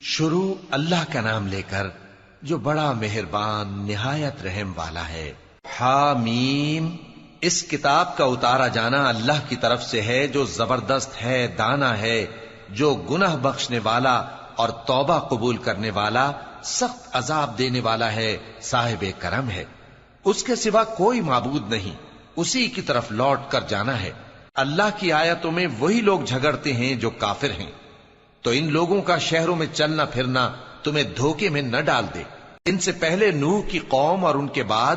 شروع اللہ کا نام لے کر جو بڑا مہربان نہایت رحم والا ہے۔ حامیم، اس کتاب کا اتارا جانا اللہ کی طرف سے ہے جو زبردست ہے، دانا ہے، جو گناہ بخشنے والا اور توبہ قبول کرنے والا، سخت عذاب دینے والا ہے، صاحب کرم ہے۔ اس کے سوا کوئی معبود نہیں، اسی کی طرف لوٹ کر جانا ہے۔ اللہ کی آیتوں میں وہی لوگ جھگڑتے ہیں جو کافر ہیں، تو ان لوگوں کا شہروں میں چلنا پھرنا تمہیں دھوکے میں نہ ڈال دے۔ ان سے پہلے نوح کی قوم اور ان کے بعد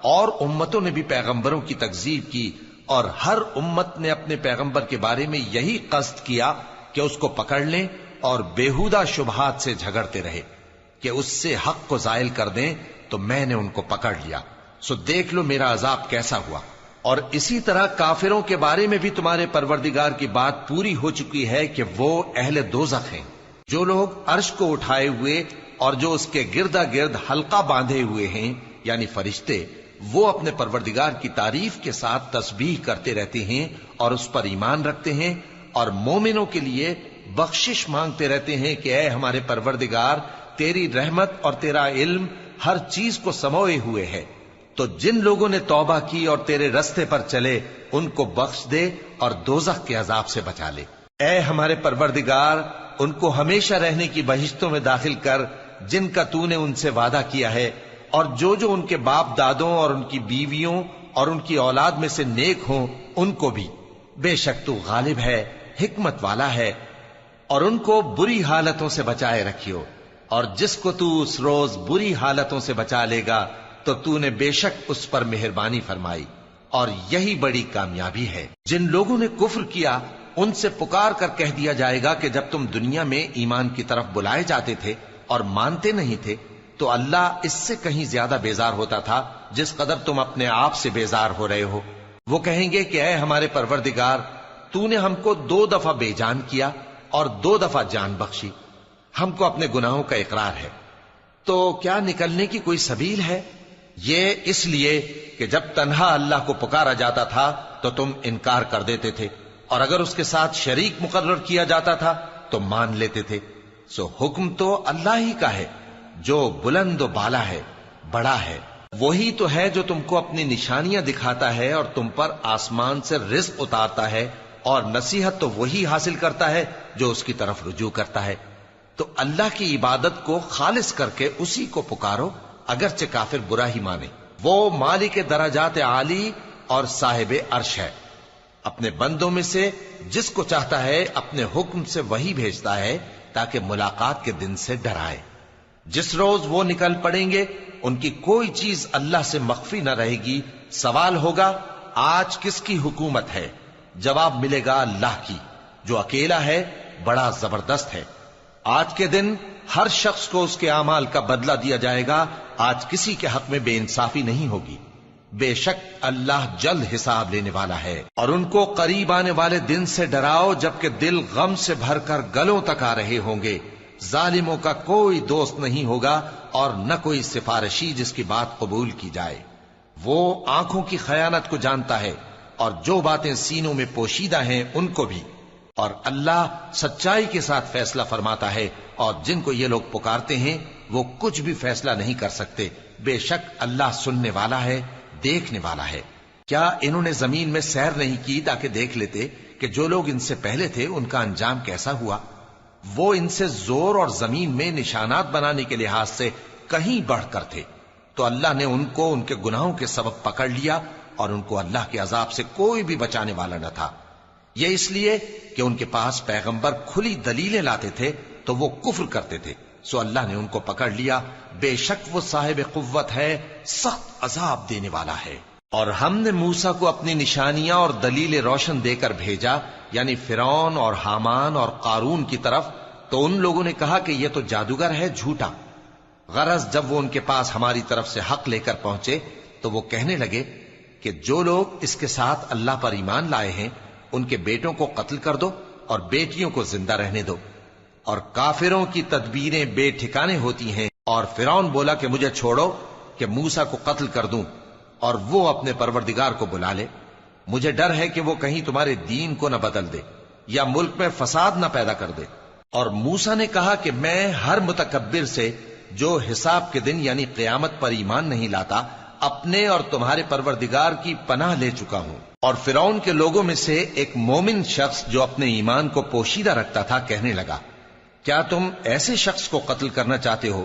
اور امتوں نے بھی پیغمبروں کی تکذیب کی، اور ہر امت نے اپنے پیغمبر کے بارے میں یہی قصد کیا کہ اس کو پکڑ لیں اور بیہودہ شبہات سے جھگڑتے رہے کہ اس سے حق کو زائل کر دیں، تو میں نے ان کو پکڑ لیا، سو دیکھ لو میرا عذاب کیسا ہوا۔ اور اسی طرح کافروں کے بارے میں بھی تمہارے پروردگار کی بات پوری ہو چکی ہے کہ وہ اہل دوزخ ہیں۔ جو لوگ عرش کو اٹھائے ہوئے اور جو اس کے گردا گرد حلقہ باندھے ہوئے ہیں یعنی فرشتے، وہ اپنے پروردگار کی تعریف کے ساتھ تسبیح کرتے رہتے ہیں اور اس پر ایمان رکھتے ہیں، اور مومنوں کے لیے بخشش مانگتے رہتے ہیں کہ اے ہمارے پروردگار، تیری رحمت اور تیرا علم ہر چیز کو سموئے ہوئے ہے، تو جن لوگوں نے توبہ کی اور تیرے رستے پر چلے ان کو بخش دے اور دوزخ کے عذاب سے بچا لے۔ اے ہمارے پروردگار، ان کو ہمیشہ رہنے کی بہشتوں میں داخل کر جن کا تو نے ان سے وعدہ کیا ہے، اور جو جو ان کے باپ دادوں اور ان کی بیویوں اور ان کی اولاد میں سے نیک ہوں ان کو بھی، بے شک تو غالب ہے، حکمت والا ہے۔ اور ان کو بری حالتوں سے بچائے رکھیو، اور جس کو تو اس روز بری حالتوں سے بچا لے گا تو نے بے شک اس پر مہربانی فرمائی، اور یہی بڑی کامیابی ہے۔ جن لوگوں نے کفر کیا ان سے پکار کر کہہ دیا جائے گا کہ جب تم دنیا میں ایمان کی طرف بلائے جاتے تھے اور مانتے نہیں تھے تو اللہ اس سے کہیں زیادہ بیزار ہوتا تھا جس قدر تم اپنے آپ سے بیزار ہو رہے ہو۔ وہ کہیں گے کہ اے ہمارے پروردگار، تو نے ہم کو 2 دفعہ بے جان کیا اور 2 دفعہ جان بخشی، ہم کو اپنے گناہوں کا اقرار ہے، تو کیا نکلنے کی کوئی سبیل ہے؟ یہ اس لیے کہ جب تنہا اللہ کو پکارا جاتا تھا تو تم انکار کر دیتے تھے، اور اگر اس کے ساتھ شریک مقرر کیا جاتا تھا تو مان لیتے تھے۔ سو حکم تو اللہ ہی کا ہے جو بلند و بالا ہے، بڑا ہے۔ وہی تو ہے جو تم کو اپنی نشانیاں دکھاتا ہے اور تم پر آسمان سے رزق اتارتا ہے، اور نصیحت تو وہی حاصل کرتا ہے جو اس کی طرف رجوع کرتا ہے۔ تو اللہ کی عبادت کو خالص کر کے اسی کو پکارو، اگرچہ کافر برا ہی مانے۔ وہ مالک درجات عالی اور صاحب عرش ہے، اپنے بندوں میں سے جس کو چاہتا ہے اپنے حکم سے وہی بھیجتا ہے تاکہ ملاقات کے دن سے ڈرائے۔ جس روز وہ نکل پڑیں گے ان کی کوئی چیز اللہ سے مخفی نہ رہے گی۔ سوال ہوگا آج کس کی حکومت ہے؟ جواب ملے گا اللہ کی، جو اکیلا ہے، بڑا زبردست ہے۔ آج کے دن ہر شخص کو اس کے اعمال کا بدلہ دیا جائے گا، آج کسی کے حق میں بے انصافی نہیں ہوگی۔ بے شک اللہ جلد حساب لینے والا ہے۔ اور ان کو قریب آنے والے دن سے ڈراؤ جبکہ دل غم سے بھر کر گلوں تک آ رہے ہوں گے۔ ظالموں کا کوئی دوست نہیں ہوگا اور نہ کوئی سفارشی جس کی بات قبول کی جائے۔ وہ آنکھوں کی خیانت کو جانتا ہے اور جو باتیں سینوں میں پوشیدہ ہیں ان کو بھی، اور اللہ سچائی کے ساتھ فیصلہ فرماتا ہے، اور جن کو یہ لوگ پکارتے ہیں وہ کچھ بھی فیصلہ نہیں کر سکتے۔ بے شک اللہ سننے والا ہے، دیکھنے والا ہے۔ کیا انہوں نے زمین میں سیر نہیں کی تاکہ دیکھ لیتے کہ جو لوگ ان سے پہلے تھے ان کا انجام کیسا ہوا؟ وہ ان سے زور اور زمین میں نشانات بنانے کے لحاظ سے کہیں بڑھ کر تھے، تو اللہ نے ان کو ان کے گناہوں کے سبب پکڑ لیا، اور ان کو اللہ کے عذاب سے کوئی بھی بچانے والا نہ تھا۔ یہ اس لیے کہ ان کے پاس پیغمبر کھلی دلیلیں لاتے تھے تو وہ کفر کرتے تھے، سو اللہ نے ان کو پکڑ لیا۔ بے شک وہ صاحب قوت ہے، سخت عذاب دینے والا ہے۔ اور ہم نے موسیٰ کو اپنی نشانیاں اور دلیل روشن دے کر بھیجا، یعنی فرعون اور حامان اور قارون کی طرف، تو ان لوگوں نے کہا کہ یہ تو جادوگر ہے، جھوٹا۔ غرض جب وہ ان کے پاس ہماری طرف سے حق لے کر پہنچے تو وہ کہنے لگے کہ جو لوگ اس کے ساتھ اللہ پر ایمان لائے ہیں ان کے بیٹوں کو قتل کر دو اور بیٹیوں کو زندہ رہنے دو۔ اور کافروں کی تدبیریں بے ٹھکانے ہوتی ہیں۔ اور فرعون بولا کہ مجھے چھوڑو کہ موسیٰ کو قتل کر دوں اور وہ اپنے پروردگار کو بلا لے، مجھے ڈر ہے کہ وہ کہیں تمہارے دین کو نہ بدل دے یا ملک میں فساد نہ پیدا کر دے۔ اور موسیٰ نے کہا کہ میں ہر متکبر سے جو حساب کے دن یعنی قیامت پر ایمان نہیں لاتا اپنے اور تمہارے پروردگار کی پناہ لے چکا ہوں۔ اور فرعون کے لوگوں میں سے ایک مومن شخص جو اپنے ایمان کو پوشیدہ رکھتا تھا کہنے لگا، کیا تم ایسے شخص کو قتل کرنا چاہتے ہو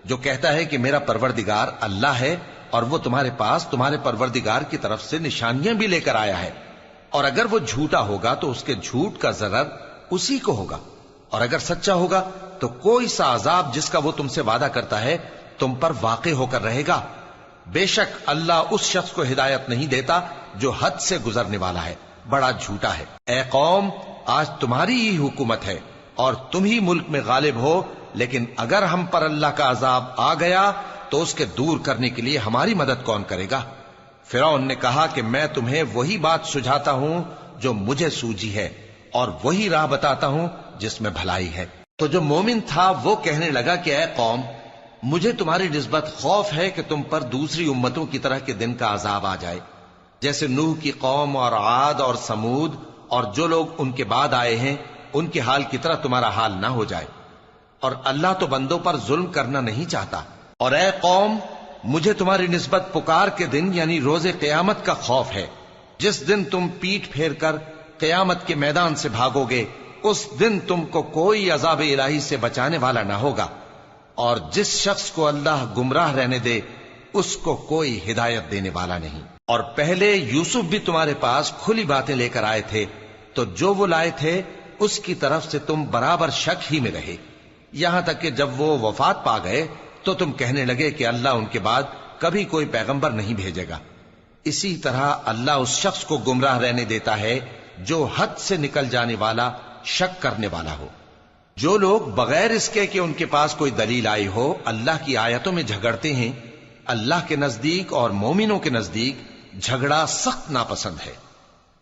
جو کہتا ہے کہ میرا پروردگار اللہ ہے اور وہ تمہارے پاس تمہارے پروردگار کی طرف سے نشانیاں بھی لے کر آیا ہے؟ اور اگر وہ جھوٹا ہوگا تو اس کے جھوٹ کا ضرر اسی کو ہوگا، اور اگر سچا ہوگا تو کوئی سا عذاب جس کا وہ تم سے وعدہ کرتا ہے تم پر واقع ہو کر رہے گا۔ بے شک اللہ اس شخص کو ہدایت نہیں دیتا جو حد سے گزرنے والا ہے، بڑا جھوٹا ہے۔ اے قوم، آج تمہاری ہی حکومت ہے اور تم ہی ملک میں غالب ہو، لیکن اگر ہم پر اللہ کا عذاب آ گیا تو اس کے دور کرنے کے لیے ہماری مدد کون کرے گا؟ فرعون نے کہا کہ میں تمہیں وہی بات سجھاتا ہوں جو مجھے سوجھی ہے اور وہی راہ بتاتا ہوں جس میں بھلائی ہے۔ تو جو مومن تھا وہ کہنے لگا کہ اے قوم، مجھے تمہاری نسبت خوف ہے کہ تم پر دوسری امتوں کی طرح کے دن کا عذاب آ جائے، جیسے نوح کی قوم اور عاد اور سمود اور جو لوگ ان کے بعد آئے ہیں ان کے حال کی طرح تمہارا حال نہ ہو جائے، اور اللہ تو بندوں پر ظلم کرنا نہیں چاہتا۔ اور اے قوم، مجھے تمہاری نسبت پکار کے دن یعنی روز قیامت کا خوف ہے، جس دن تم پیٹ پھیر کر قیامت کے میدان سے بھاگو گے، اس دن تم کو کوئی عذاب الہی سے بچانے والا نہ ہوگا، اور جس شخص کو اللہ گمراہ رہنے دے اس کو کوئی ہدایت دینے والا نہیں۔ اور پہلے یوسف بھی تمہارے پاس کھلی باتیں لے کر آئے تھے، تو جو وہ لائے تھے اس کی طرف سے تم برابر شک ہی میں رہے، یہاں تک کہ جب وہ وفات پا گئے تو تم کہنے لگے کہ اللہ ان کے بعد کبھی کوئی پیغمبر نہیں بھیجے گا۔ اسی طرح اللہ اس شخص کو گمراہ رہنے دیتا ہے جو حد سے نکل جانے والا، شک کرنے والا ہو۔ جو لوگ بغیر اس کے کہ ان کے پاس کوئی دلیل آئی ہو اللہ کی آیتوں میں جھگڑتے ہیں، اللہ کے نزدیک اور مومنوں کے نزدیک جھگڑا سخت ناپسند ہے۔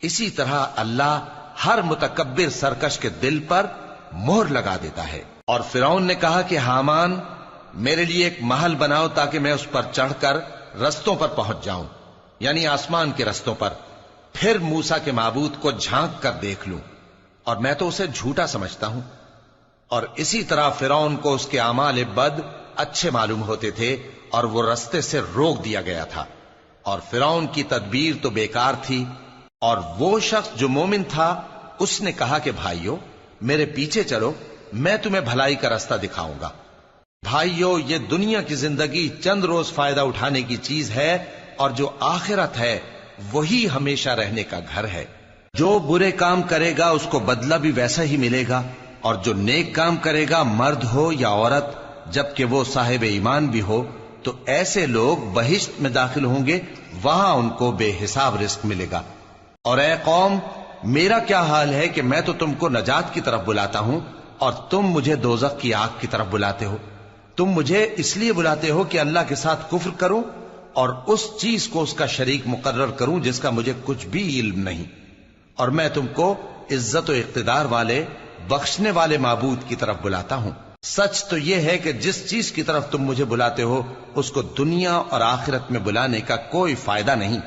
اسی طرح اللہ ہر متکبر سرکش کے دل پر مہر لگا دیتا ہے۔ اور فرعون نے کہا کہ حامان، میرے لیے ایک محل بناؤ تاکہ میں اس پر چڑھ کر رستوں پر پہنچ جاؤں، یعنی آسمان کے رستوں پر، پھر موسیٰ کے معبود کو جھانک کر دیکھ لوں، اور میں تو اسے جھوٹا سمجھتا ہوں۔ اور اسی طرح فرعون کو اس کے اعمال بد اچھے معلوم ہوتے تھے اور وہ رستے سے روک دیا گیا تھا، اور فرعون کی تدبیر تو بیکار تھی۔ اور وہ شخص جو مومن تھا اس نے کہا کہ بھائیو، میرے پیچھے چلو، میں تمہیں بھلائی کا رستہ دکھاؤں گا۔ بھائیو، یہ دنیا کی زندگی چند روز فائدہ اٹھانے کی چیز ہے، اور جو آخرت ہے وہی ہمیشہ رہنے کا گھر ہے۔ جو برے کام کرے گا اس کو بدلہ بھی ویسا ہی ملے گا، اور جو نیک کام کرے گا، مرد ہو یا عورت، جبکہ وہ صاحب ایمان بھی ہو، تو ایسے لوگ بہشت میں داخل ہوں گے، وہاں ان کو بے حساب رزق ملے گا۔ اور اے قوم، میرا کیا حال ہے کہ میں تو تم کو نجات کی طرف بلاتا ہوں اور تم مجھے دوزخ کی آگ کی طرف بلاتے ہو۔ تم مجھے اس لیے بلاتے ہو کہ اللہ کے ساتھ کفر کروں اور اس چیز کو اس کا شریک مقرر کروں جس کا مجھے کچھ بھی علم نہیں، اور میں تم کو عزت و اقتدار والے، بخشنے والے معبود کی طرف بلاتا ہوں۔ سچ تو یہ ہے کہ جس چیز کی طرف تم مجھے بلاتے ہو اس کو دنیا اور آخرت میں بلانے کا کوئی فائدہ نہیں،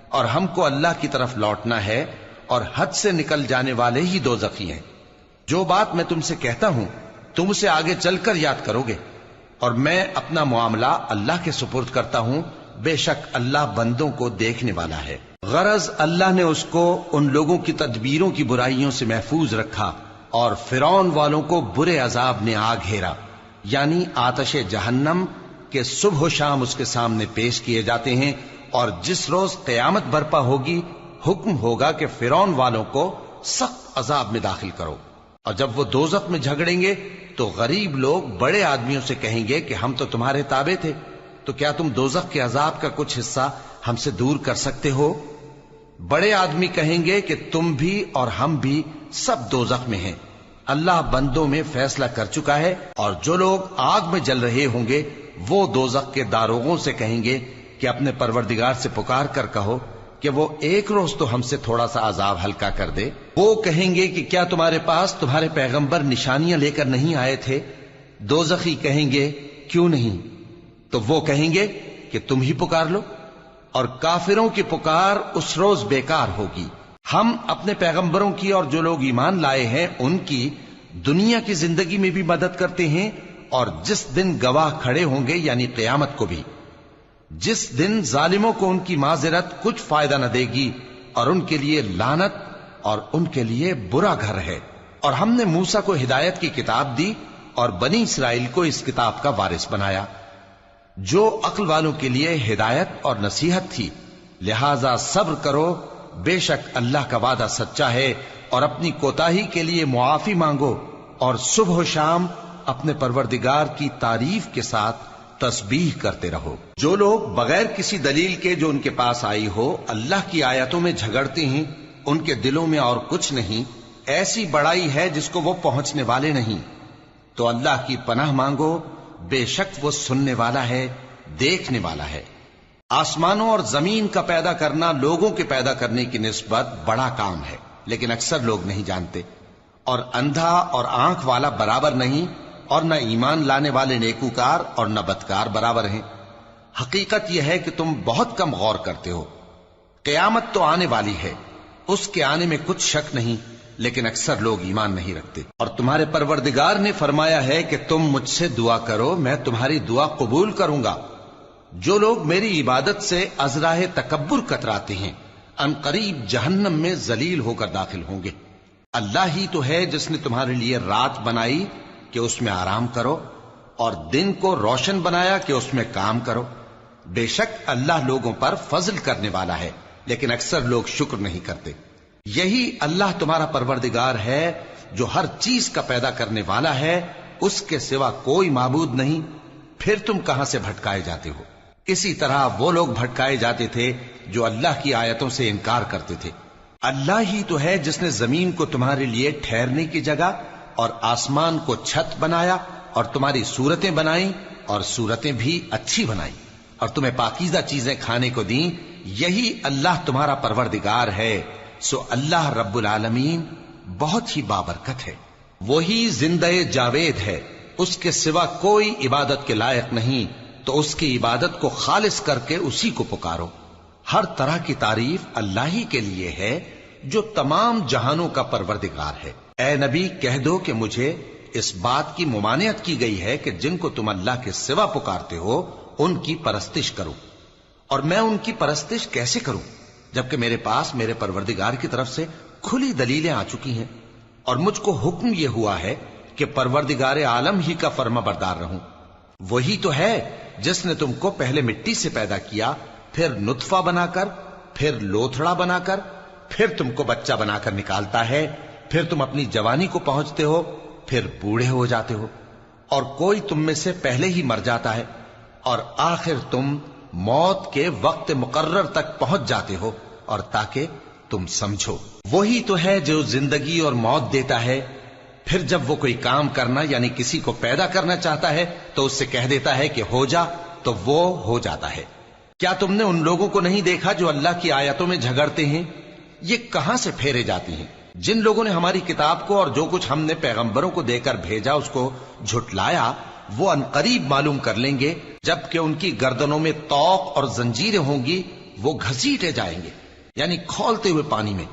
اور ہم کو اللہ کی طرف لوٹنا ہے، اور حد سے نکل جانے والے ہی دوزخی ہیں۔ جو بات میں تم سے کہتا ہوں تم اسے آگے چل کر یاد کرو گے، اور میں اپنا معاملہ اللہ کے سپرد کرتا ہوں، بے شک اللہ بندوں کو دیکھنے والا ہے۔ غرض اللہ نے اس کو ان لوگوں کی تدبیروں کی برائیوں سے محفوظ رکھا، اور فرعون والوں کو برے عذاب نے آ گھیرا، یعنی آتش جہنم کے صبح و شام اس کے سامنے پیش کیے جاتے ہیں، اور جس روز قیامت برپا ہوگی حکم ہوگا کہ فرعون والوں کو سخت عذاب میں داخل کرو۔ اور جب وہ دوزخ میں جھگڑیں گے تو غریب لوگ بڑے آدمیوں سے کہیں گے کہ ہم تو تمہارے تابع تھے، تو کیا تم دوزخ کے عذاب کا کچھ حصہ ہم سے دور کر سکتے ہو؟ بڑے آدمی کہیں گے کہ تم بھی اور ہم بھی سب دوزخ میں ہیں، اللہ بندوں میں فیصلہ کر چکا ہے۔ اور جو لوگ آگ میں جل رہے ہوں گے وہ دوزخ کے داروغوں سے کہیں گے کہ اپنے پروردگار سے پکار کر کہو کہ وہ ایک روز تو ہم سے تھوڑا سا عذاب ہلکا کر دے۔ وہ کہیں گے کہ کیا تمہارے پاس تمہارے پیغمبر نشانیاں لے کر نہیں آئے تھے؟ دوزخی کہیں گے کیوں نہیں؟ تو وہ کہیں گے کہ تم ہی پکار لو، اور کافروں کی پکار اس روز بیکار ہوگی۔ ہم اپنے پیغمبروں کی اور جو لوگ ایمان لائے ہیں ان کی دنیا کی زندگی میں بھی مدد کرتے ہیں اور جس دن گواہ کھڑے ہوں گے یعنی قیامت کو بھی، جس دن ظالموں کو ان کی معذرت کچھ فائدہ نہ دے گی اور ان کے لیے لعنت اور ان کے لیے برا گھر ہے۔ اور ہم نے موسیٰ کو ہدایت کی کتاب دی اور بنی اسرائیل کو اس کتاب کا وارث بنایا، جو عقل والوں کے لیے ہدایت اور نصیحت تھی۔ لہذا صبر کرو، بے شک اللہ کا وعدہ سچا ہے، اور اپنی کوتاہی کے لیے معافی مانگو، اور صبح و شام اپنے پروردگار کی تعریف کے ساتھ تسبیح کرتے رہو۔ جو لوگ بغیر کسی دلیل کے جو ان کے پاس آئی ہو اللہ کی آیتوں میں جھگڑتے ہیں، ان کے دلوں میں اور کچھ نہیں، ایسی بڑائی ہے جس کو وہ پہنچنے والے نہیں۔ تو اللہ کی پناہ مانگو، بے شک وہ سننے والا ہے، دیکھنے والا ہے۔ آسمانوں اور زمین کا پیدا کرنا لوگوں کے پیدا کرنے کی نسبت بڑا کام ہے، لیکن اکثر لوگ نہیں جانتے۔ اور اندھا اور آنکھ والا برابر نہیں، اور نہ ایمان لانے والے نیکوکار اور نہ بدکار برابر ہیں۔ حقیقت یہ ہے کہ تم بہت کم غور کرتے ہو۔ قیامت تو آنے والی ہے، اس کے آنے میں کچھ شک نہیں، لیکن اکثر لوگ ایمان نہیں رکھتے۔ اور تمہارے پروردگار نے فرمایا ہے کہ تم مجھ سے دعا کرو، میں تمہاری دعا قبول کروں گا۔ جو لوگ میری عبادت سے ازراہ تکبر کتراتے ہیں، ان قریب جہنم میں ذلیل ہو کر داخل ہوں گے۔ اللہ ہی تو ہے جس نے تمہارے لیے رات بنائی کہ اس میں آرام کرو، اور دن کو روشن بنایا کہ اس میں کام کرو۔ بے شک اللہ لوگوں پر فضل کرنے والا ہے، لیکن اکثر لوگ شکر نہیں کرتے۔ یہی اللہ تمہارا پروردگار ہے جو ہر چیز کا پیدا کرنے والا ہے، اس کے سوا کوئی معبود نہیں، پھر تم کہاں سے بھٹکائے جاتے ہو؟ اسی طرح وہ لوگ بھٹکائے جاتے تھے جو اللہ کی آیتوں سے انکار کرتے تھے۔ اللہ ہی تو ہے جس نے زمین کو تمہارے لیے ٹھہرنے کی جگہ اور آسمان کو چھت بنایا، اور تمہاری صورتیں بنائیں اور صورتیں بھی اچھی بنائیں، اور تمہیں پاکیزہ چیزیں کھانے کو دیں۔ یہی اللہ تمہارا پروردگار ہے، سو اللہ رب العالمین بہت ہی بابرکت ہے۔ وہی زندہ جاوید ہے، اس کے سوا کوئی عبادت کے لائق نہیں، تو اس کی عبادت کو خالص کر کے اسی کو پکارو۔ ہر طرح کی تعریف اللہ ہی کے لیے ہے جو تمام جہانوں کا پروردگار ہے۔ اے نبی کہہ دو کہ مجھے اس بات کی ممانعت کی گئی ہے کہ جن کو تم اللہ کے سوا پکارتے ہو ان کی پرستش کرو، اور میں ان کی پرستش کیسے کروں جبکہ میرے پاس میرے پروردگار کی طرف سے کھلی دلیلیں آ چکی ہیں، اور مجھ کو حکم یہ ہوا ہے کہ پروردگار عالم ہی کا فرما بردار رہوں۔ وہی تو ہے جس نے تم کو پہلے مٹی سے پیدا کیا، پھر نطفہ بنا کر، پھر لوتھڑا بنا کر، پھر تم کو بچہ بنا کر نکالتا ہے، پھر تم اپنی جوانی کو پہنچتے ہو، پھر بوڑھے ہو جاتے ہو، اور کوئی تم میں سے پہلے ہی مر جاتا ہے، اور آخر تم موت کے وقت مقرر تک پہنچ جاتے ہو، اور تاکہ تم سمجھو۔ وہی تو ہے جو زندگی اور موت دیتا ہے، پھر جب وہ کوئی کام کرنا یعنی کسی کو پیدا کرنا چاہتا ہے تو اس سے کہہ دیتا ہے کہ ہو جا، تو وہ ہو جاتا ہے۔ کیا تم نے ان لوگوں کو نہیں دیکھا جو اللہ کی آیتوں میں جھگڑتے ہیں؟ یہ کہاں سے پھیرے جاتی ہیں؟ جن لوگوں نے ہماری کتاب کو اور جو کچھ ہم نے پیغمبروں کو دے کر بھیجا اس کو جھٹلایا، وہ انقریب معلوم کر لیں گے جبکہ ان کی گردنوں میں طوق اور زنجیریں ہوں گی، وہ گھسیٹے جائیں گے یعنی کھولتے ہوئے پانی میں،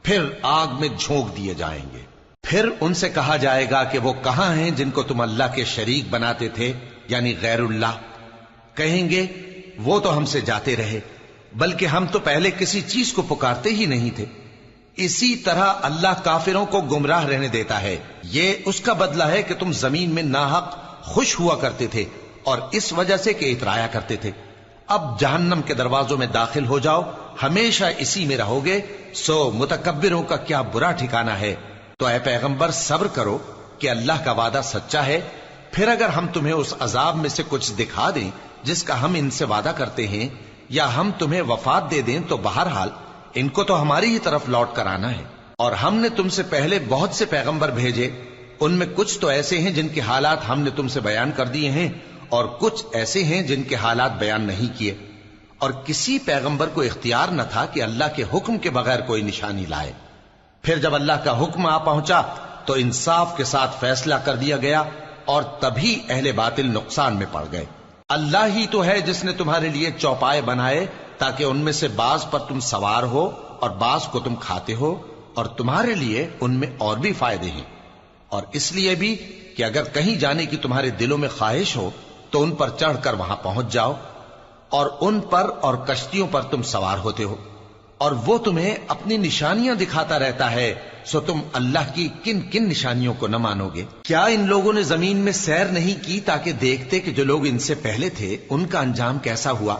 پھر آگ میں جھونک دیے جائیں گے۔ پھر ان سے کہا جائے گا کہ وہ کہاں ہیں جن کو تم اللہ کے شریک بناتے تھے یعنی غیر اللہ؟ کہیں گے وہ تو ہم سے جاتے رہے، بلکہ ہم تو پہلے کسی چیز کو پکارتے ہی نہیں تھے۔ اسی طرح اللہ کافروں کو گمراہ رہنے دیتا ہے، یہ اس کا بدلہ ہے کہ تم زمین میں ناحق خوش ہوا کرتے تھے اور اس وجہ سے کہ اترایا کرتے تھے۔ اب جہنم کے دروازوں میں داخل ہو جاؤ، ہمیشہ اسی میں رہو گے، سو متکبروں کا کیا برا ٹھکانہ ہے۔ تو اے پیغمبر صبر کرو کہ اللہ کا وعدہ سچا ہے، پھر اگر ہم تمہیں اس عذاب میں سے کچھ دکھا دیں جس کا ہم ان سے وعدہ کرتے ہیں، یا ہم تمہیں وفات دے دیں، تو بہرحال ان کو تو ہماری ہی طرف لوٹ کر آنا ہے۔ اور ہم نے تم سے پہلے بہت سے پیغمبر بھیجے، ان میں کچھ تو ایسے ہیں جن کے حالات ہم نے تم سے بیان کر دیے ہیں، اور کچھ ایسے ہیں جن کے حالات بیان نہیں کیے، اور کسی پیغمبر کو اختیار نہ تھا کہ اللہ کے حکم کے بغیر کوئی نشانی لائے۔ پھر جب اللہ کا حکم آ پہنچا تو انصاف کے ساتھ فیصلہ کر دیا گیا، اور تبھی اہل باطل نقصان میں پڑ گئے۔ اللہ ہی تو ہے جس نے تمہارے لیے چوپائے بنائے تاکہ ان میں سے بعض پر تم سوار ہو اور بعض کو تم کھاتے ہو، اور تمہارے لیے ان میں اور بھی فائدے ہیں۔ اور اس لیے بھی کہ اگر کہیں جانے کی تمہارے دلوں میں خواہش ہو تو ان پر چڑھ کر وہاں پہنچ جاؤ، اور ان پر اور کشتیوں پر تم سوار ہوتے ہو، اور وہ تمہیں اپنی نشانیاں دکھاتا رہتا ہے، سو تم اللہ کی کن کن نشانیوں کو نہ مانو گے؟ کیا ان لوگوں نے زمین میں سیر نہیں کی تاکہ دیکھتے کہ جو لوگ ان سے پہلے تھے ان کا انجام کیسا ہوا،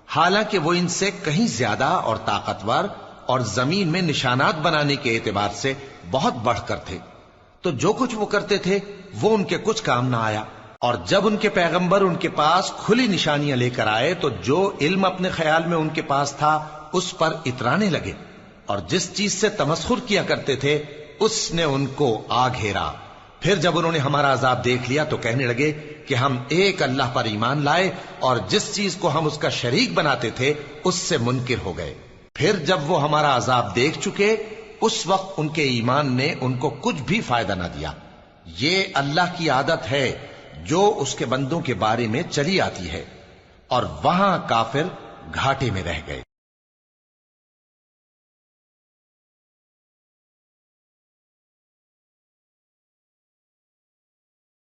حالانکہ وہ ان سے کہیں زیادہ اور طاقتور اور زمین میں نشانات بنانے کے اعتبار سے بہت بڑھ کر تھے، تو جو کچھ وہ کرتے تھے وہ ان کے کچھ کام نہ آیا۔ اور جب ان کے پیغمبر ان کے پاس کھلی نشانیاں لے کر آئے تو جو علم اپنے خیال میں ان کے پاس تھا اس پر اترانے لگے، اور جس چیز سے تمسخر کیا کرتے تھے اس نے ان کو آ گھیرا۔ پھر جب انہوں نے ہمارا عذاب دیکھ لیا تو کہنے لگے کہ ہم ایک اللہ پر ایمان لائے، اور جس چیز کو ہم اس کا شریک بناتے تھے اس سے منکر ہو گئے۔ پھر جب وہ ہمارا عذاب دیکھ چکے اس وقت ان کے ایمان نے ان کو کچھ بھی فائدہ نہ دیا۔ یہ اللہ کی عادت ہے جو اس کے بندوں کے بارے میں چلی آتی ہے، اور وہاں کافر گھاٹے میں رہ گئے۔